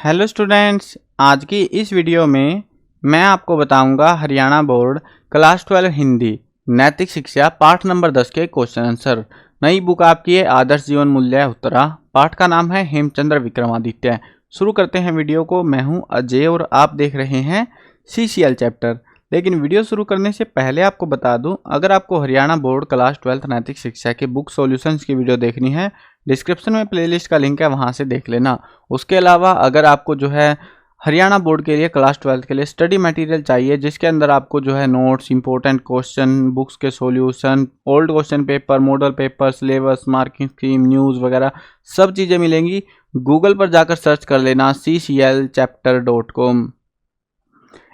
Hello students, आज की इस वीडियो में मैं आपको बताऊंगा हरियाणा बोर्ड क्लास 12 हिंदी नैतिक शिक्षा पाठ नंबर 10 के क्वेश्चन आंसर। नई बुक आपकी है आदर्श जीवन मूल्य उत्तरा। पाठ का नाम है हेमचंद्र विक्रमादित्य। शुरू करते हैं वीडियो को। मैं हूं अजय और आप देख रहे हैं CCL चैप्टर। लेकिन वीडियो शुरू करने से पहले आपको बता दूं, अगर आपको हरियाणा बोर्ड क्लास 12 नैतिक शिक्षा के बुक सॉल्यूशंस की वीडियो देखनी है, डिस्क्रिप्शन में प्लेलिस्ट का लिंक है, वहां से देख लेना। उसके अलावा अगर आपको जो है हरियाणा बोर्ड के लिए क्लास 12 के लिए स्टडी मटेरियल चाहिए, जिसके अंदर आपको जो है नोट्स, इंपॉर्टेंट क्वेश्चन, बुक्स के solution, old question paper, model paper, syllabus, marking scheme, news वगैरह सब चीज़ें मिलेंगी। गूगल पर जाकर सर्च कर लेना cclchapter.com।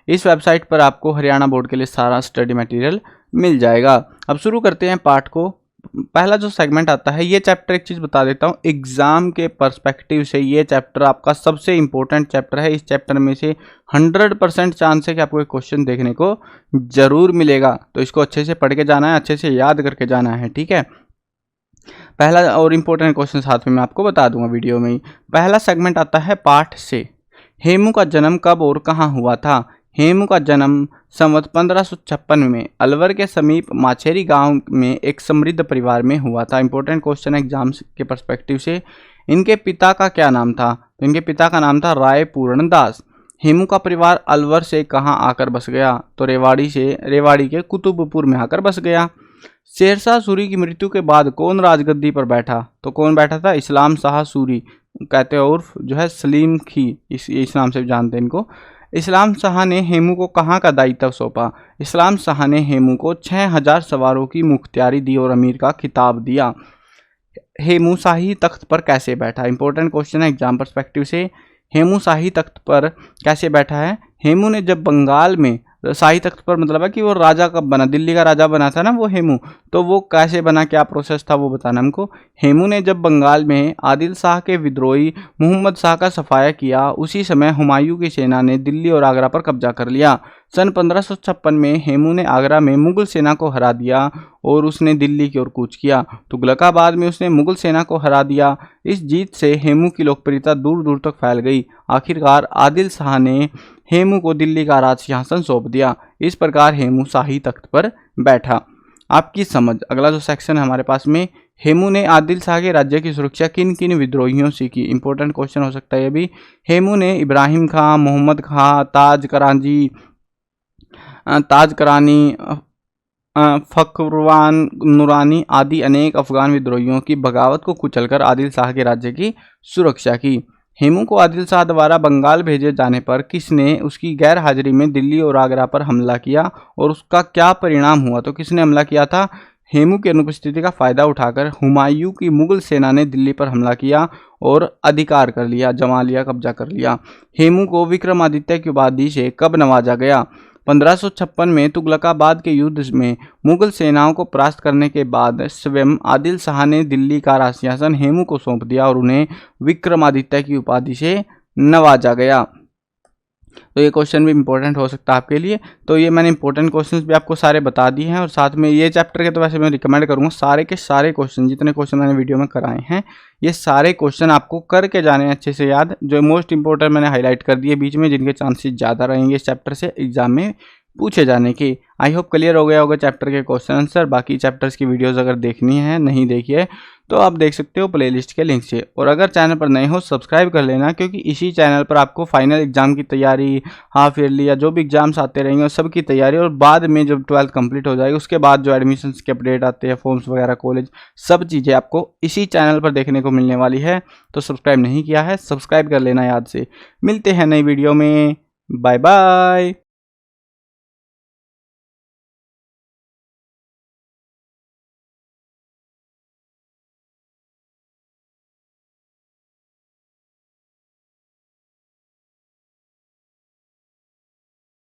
इस वेबसाइट पर आपको हरियाणा बोर्ड के लिए सारा स्टडी मटेरियल मिल जाएगा। अब शुरू करते हैं पाठ को। पहला जो सेगमेंट आता है, ये चैप्टर एक चीज़ बता देता हूँ, एग्जाम के पर्सपेक्टिव से ये चैप्टर आपका सबसे इंपॉर्टेंट चैप्टर है। इस चैप्टर में से 100% चांस है कि आपको एक क्वेश्चन देखने को जरूर मिलेगा, तो इसको अच्छे से पढ़ के जाना है, अच्छे से याद करके जाना है, ठीक है। पहला और इम्पोर्टेंट क्वेश्चन साथ में मैं आपको बता दूंगा वीडियो में ही। पहला सेगमेंट आता है पाठ से। हेमू का जन्म कब और कहाँ हुआ था? हेमू का जन्म संवत 1556 में अलवर के समीप माछेरी गांव में एक समृद्ध परिवार में हुआ था। इंपॉर्टेंट क्वेश्चन है एग्जाम के पर्सपेक्टिव से। इनके पिता का क्या नाम था? तो इनके पिता का नाम था राय पूर्ण दास। हेमू का परिवार अलवर से कहाँ आकर बस गया? तो रेवाड़ी के कुतुबपुर में आकर बस गया। शेरशाह सूरी की मृत्यु के बाद कौन राजगद्दी पर बैठा? तो कौन बैठा था? इस्लाम शाह सूरी कहते हैं, उर्फ जो है सलीम खी, इस नाम से जानते हैं इनको। इस्लाम शाह ने हेमू को कहाँ का दायित्व सौंपा? इस्लाम शाह ने हेमू को 6000 सवारों की मुख्तियारी दी और अमीर का खिताब दिया। हेमू शाही तख्त पर कैसे बैठा? इंपॉर्टेंट क्वेश्चन है एग्जाम पर्सपेक्टिव से। हेमू शाही तख्त पर कैसे बैठा है? हेमू ने जब बंगाल में शाही तख्त पर, मतलब है कि वो राजा कब बना, दिल्ली का राजा बना था ना वो हेमू, तो वो कैसे बना, क्या प्रोसेस था वो बताना हमको। हेमू ने जब बंगाल में आदिल शाह के विद्रोही मोहम्मद शाह का सफाया किया, उसी समय हुमायूं की सेना ने दिल्ली और आगरा पर कब्जा कर लिया। सन 1556 में हेमू ने आगरा में मुगल सेना को हरा दिया और उसने दिल्ली की ओर कूच किया। तुगलकाबाद में उसने मुगल सेना को हरा दिया। इस जीत से हेमू की लोकप्रियता दूर दूर तक फैल गई। आखिरकार आदिल शाह ने हेमू को दिल्ली का राज सिंहासन सौंप दिया। इस प्रकार हेमू शाही तख्त पर बैठा। आपकी समझ। अगला जो सेक्शन है हमारे पास में, हेमू ने आदिल शाह के राज्य की सुरक्षा किन किन विद्रोहियों से की? इंपॉर्टेंट क्वेश्चन हो सकता है ये भी। हेमू ने इब्राहिम खां, मोहम्मद खां, ताज करानी, फखरवान नूरानी आदि अनेक अफगान विद्रोहियों की बगावत को कुचलकर आदिल शाह के राज्य की सुरक्षा की। हेमू को आदिल शाह द्वारा बंगाल भेजे जाने पर किसने उसकी गैर हाजिरी में दिल्ली और आगरा पर हमला किया और उसका क्या परिणाम हुआ? तो किसने हमला किया था? हेमू की अनुपस्थिति का फायदा उठाकर हुमायूं की मुगल सेना ने दिल्ली पर हमला किया और अधिकार कर लिया, जमा लिया, कब्जा कर लिया। हेमू को विक्रमादित्य की उपाधि से कब नवाजा गया? 1556 में तुगलकाबाद के युद्ध में मुगल सेनाओं को परास्त करने के बाद स्वयं आदिल शाह ने दिल्ली का राज सिंहासन हेमू को सौंप दिया और उन्हें विक्रमादित्य की उपाधि से नवाजा गया। तो ये क्वेश्चन भी इंपॉर्टेंट हो सकता है आपके लिए। तो ये मैंने इंपॉर्टेंट क्वेश्चंस भी आपको सारे बता दिए हैं और साथ में ये चैप्टर के तो वैसे मैं रिकमेंड करूँगा सारे के सारे क्वेश्चन, जितने क्वेश्चन मैंने वीडियो में कराए हैं, ये सारे क्वेश्चन आपको करके जाने हैं अच्छे से याद। जो मोस्ट इंपॉर्टेंट मैंने हाईलाइट कर दिए बीच में, जिनके चांसेस ज़्यादा रहेंगे इस चैप्टर से एग्जाम में पूछे जाने की। आई होप क्लियर हो गया होगा चैप्टर के क्वेश्चन आंसर। बाकी चैप्टर्स की वीडियोस अगर देखनी है, नहीं देखी है, तो आप देख सकते हो प्लेलिस्ट के लिंक से। और अगर चैनल पर नए हो सब्सक्राइब कर लेना, क्योंकि इसी चैनल पर आपको फाइनल एग्जाम की तैयारी, हाफ ईयरली या जो भी एग्जाम्स आते रहेंगे सब की तैयारी, और बाद में जब 12th कंप्लीट हो जाएगी उसके बाद जो एडमिशन्स के अपडेट आते हैं, फॉर्म्स वगैरह, कॉलेज, सब चीज़ें आपको इसी चैनल पर देखने को मिलने वाली है। तो सब्सक्राइब नहीं किया है, सब्सक्राइब कर लेना याद से। मिलते हैं नई वीडियो में। Bye bye.